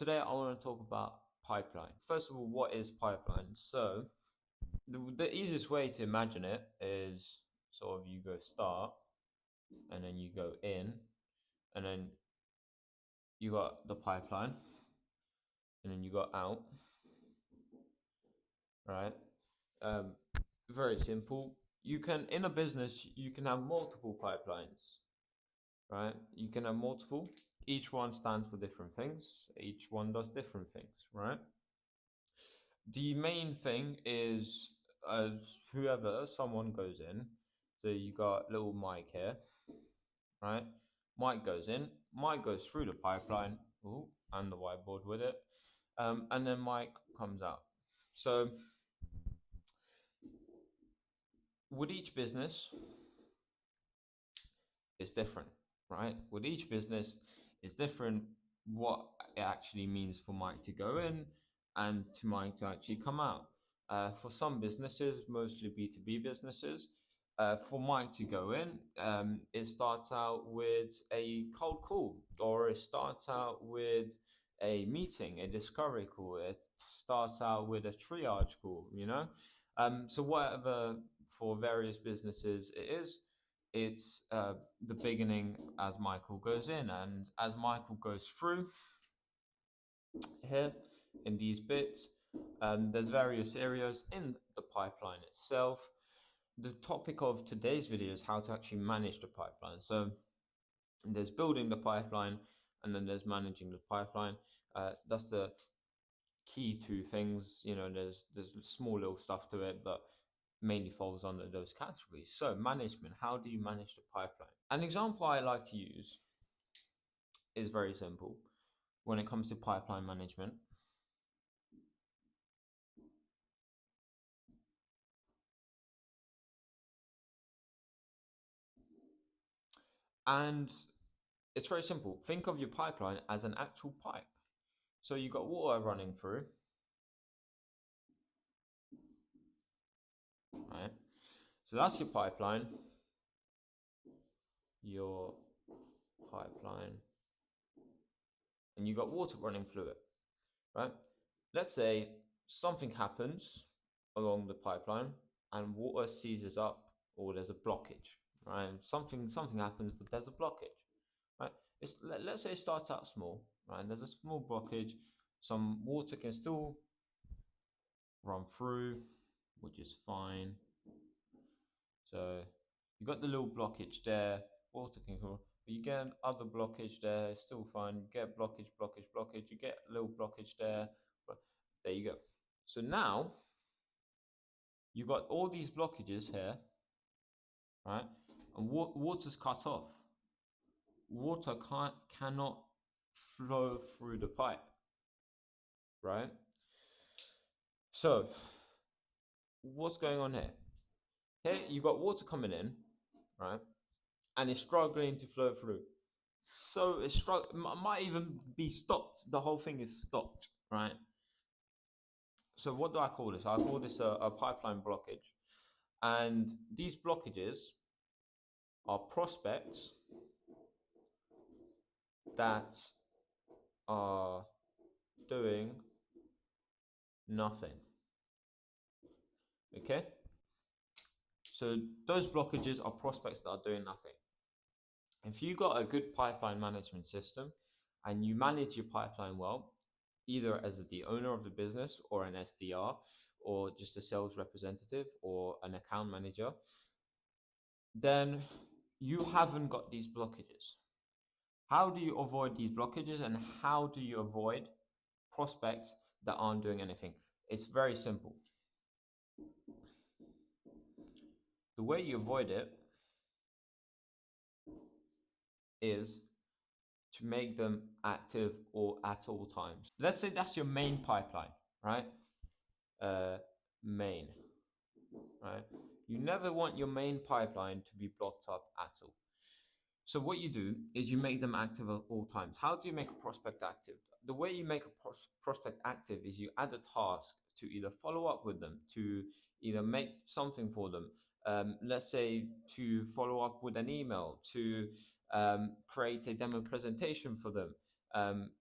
Today I want to talk about pipeline. First of all, what is pipeline? So the easiest way to imagine it is sort of you go start and then you go in and then you got the pipeline and then you got out, right? Um, Very simple. You can in a business you can have multiple pipelines, right? You can have multiple. Each one stands for different things. Each one does different things, right? The main thing is as whoever someone goes in. So you got little Mike here, right? Mike goes in. Mike goes through the pipeline, ooh, and the whiteboard with it, and then Mike comes out. So with each business, it's different, right? With each business, it's different what it actually means for Mike to go in and to Mike to actually come out. For some businesses, mostly B2B businesses, for Mike to go in, it starts out with a cold call or it starts out with a meeting, a discovery call. It starts out with a triage call, you know? So, whatever for various businesses it is, it's the beginning as Michael goes in, and as Michael goes through here in these bits, there's various areas in the pipeline itself. The topic of today's video is how to actually manage the pipeline. So there's building the pipeline, and then there's managing the pipeline. That's the key two things. You know, there's small little stuff to it, but mainly falls under those categories. So management, how do you manage the pipeline? An example I like to use is very simple when it comes to pipeline management. And it's very simple. Think of your pipeline as an actual pipe. So you've got water running through, right? So that's your pipeline, and you got water running through it, right? Let's say something happens along the pipeline and water seizes up or there's a blockage, right? Something happens, but there's a blockage, right? Let's say it starts out small, right? There's a small blockage. Some water can still run through, which is fine. So you got the little blockage there, water can go, but you get another blockage there, it's still fine. You get blockage. You get a little blockage there, but there you go. So now you got all these blockages here, right? And water's cut off. Water cannot flow through the pipe, right? So what's going on here? Here you got water coming in, right? And it's struggling to flow through. So it's might even be stopped. The whole thing is stopped, right? So what do I call this? I call this a pipeline blockage. And these blockages are prospects that are doing nothing. Okay? So those blockages are prospects that are doing nothing. If you got a good pipeline management system and you manage your pipeline well, either as the owner of the business or an SDR or just a sales representative or an account manager, then you haven't got these blockages. How do you avoid these blockages and how do you avoid prospects that aren't doing anything? It's very simple. The way you avoid it is to make them active or at all times. Let's say that's your main pipeline, right? Main, right? You never want your main pipeline to be blocked up at all. So what you do is you make them active at all times. How do you make a prospect active? The way you make a prospect active is you add a task to either follow up with them, to either make something for them. Let's say to follow up with an email, to create a demo presentation for them,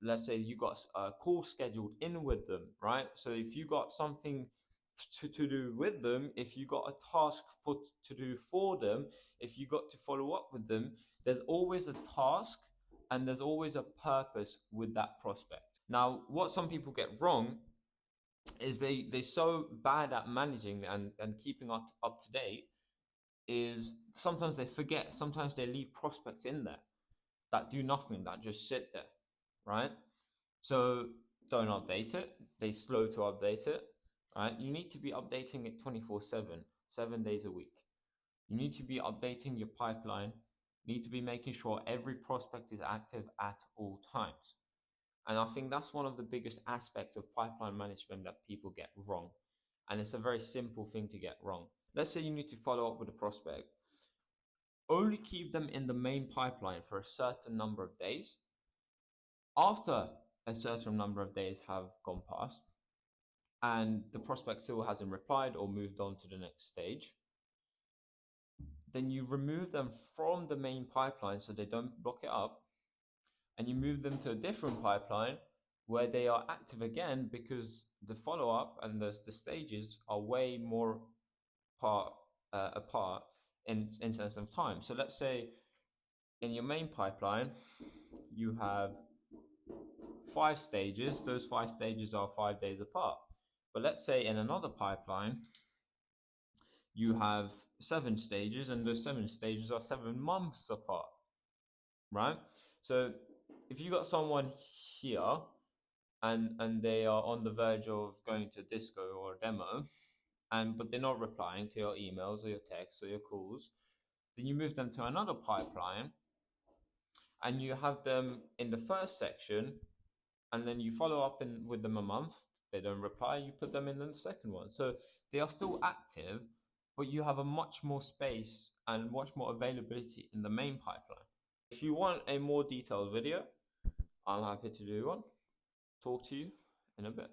let's say you got a call scheduled in with them, right? So if you got something to do with them, if you got a task to do for them, if you got to follow up with them, there's always a task and there's always a purpose with that prospect. Now, what some people get wrong is they're so bad at managing and keeping up to date is sometimes they forget, sometimes they leave prospects in there that do nothing, that just sit there, right? So don't update it. They slow to update it, right? You need to be updating it 24/7, 7 days a week. You need to be updating your pipeline. You need to be making sure every prospect is active at all times. And I think that's one of the biggest aspects of pipeline management that people get wrong. And it's a very simple thing to get wrong. Let's say you need to follow up with a prospect. Only keep them in the main pipeline for a certain number of days. After a certain number of days have gone past and the prospect still hasn't replied or moved on to the next stage, then you remove them from the main pipeline so they don't block it up, and you move them to a different pipeline where they are active again because the follow-up and the stages are way more apart in sense of time. So let's say in your main pipeline you have 5 stages. Those 5 stages are 5 days apart. But let's say in another pipeline you have 7 stages, and those 7 stages are 7 months apart, right? So if you got someone here and they are on the verge of going to disco or a demo, but they're not replying to your emails or your texts or your calls, then you move them to another pipeline and you have them in the first section, and then you follow up with them a month. They don't reply, you put them in the second one. So they are still active, but you have a much more space and much more availability in the main pipeline. If you want a more detailed video, I'm happy to do one. Talk to you in a bit.